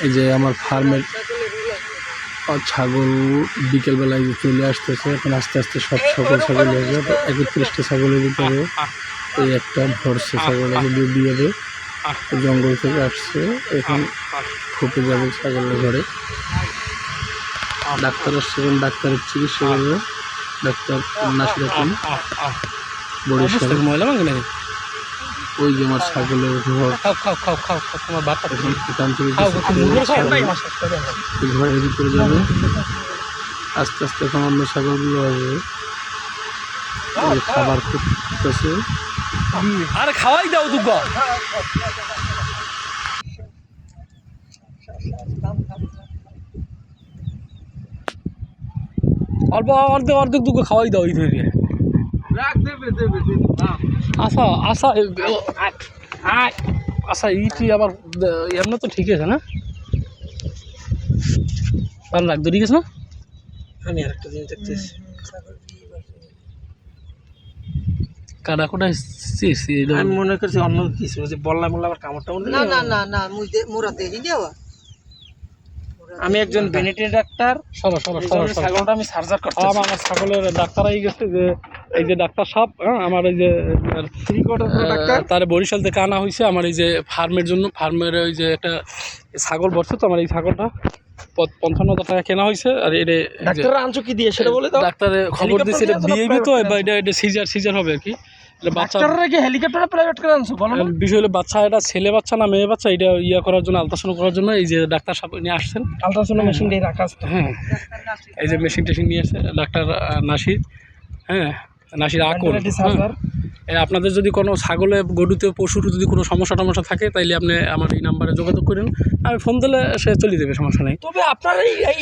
এই যে আমার ফার্মের ছাগল বিকেলবেলায় চলে আসতেছে। এখন আস্তে আস্তে সব সকল ছাগল হয়ে যাবে। 31টা ছাগলের ভিতরে এই একটা ভরসে ছাগল দিয়ে দেবে। জঙ্গল থেকে আসছে, এখন ফুটে যাবে ছাগলের ঘরে। ডাক্তার আসছে, ডাক্তারের চিকিৎসা করবে। ডাক্তার নাসির এখন বরিশাল ময়লা ভাঙে নাকি ওই যে আমার ছাগলের ঘর, এখান থেকে ঘরের ভিতরে যাবে। আস্তে আস্তে এখন অন্য ছাগলগুলো আসবে। খাবার খুঁজতেছে, আরে খাওয়াই দাও দুঃখ। অল্প অর্ধেক অর্ধেক দুঃখ খাওয়াই দাও। এই ধরে আচ্ছা আচ্ছা আচ্ছা ইটি আবার এমনি তো ঠিক আছে না? তাহলে রাখ ঠিক আছে না? আমি আর একটা জিনিস দেখতেছি, কাটা কোটা আমি মনে করছি অন্য কিছু বললাম বললাম আমার কামড়টা না না না না মোরা দেখি দেওয়া। আমি একজন ভেটেরিনারি ডাক্তার। ছাগলটা আমি সার্জারি করতে আমার ছাগলের ডাক্তার এই গেছে যে এই যে ডাক্তার সাহেব, আমার এই যে তার বরিশাল থেকে আনা হয়েছে আমার এই যে ফার্মের জন্য। ফার্মের ওই যে একটা ছাগল বসছে, তো আমার এই ছাগলটা 55,000 টাকা কেনা হয়েছে। আর এটা ডাক্তার আনছো কি দিয়ে সেটা বলে দাও। ডাক্তারে খবর দিয়েছে এটা বিএবি তো, এটা সিজার হবে আর কি। বিষয় হলো বাচ্চা, এটা ছেলে বাচ্চা না মেয়ে বাচ্চা, এটা ইয়া করার জন্য আলট্রাসাউন্ড করার জন্য এই যে ডাক্তার সাহেব নিয়ে আসছেন। আলট্রাসাউন্ড মেশিন দিয়ে রাখা আছে। হ্যাঁ, এই যে মেশিন টেশিন নিয়ে আসছে ডাক্তার নাসির। হ্যাঁ, নাসির আকুল। আপনাদের যদি কোনো ছাগলে গরুতে পশুর যদি কোনো সমস্যা থাকে তাইলে আপনি আমার এই নাম্বারে যোগাযোগ করেন, আমি ফোন দিলে সে চলে দেবে, সমস্যা নেই। তবে আপনার এই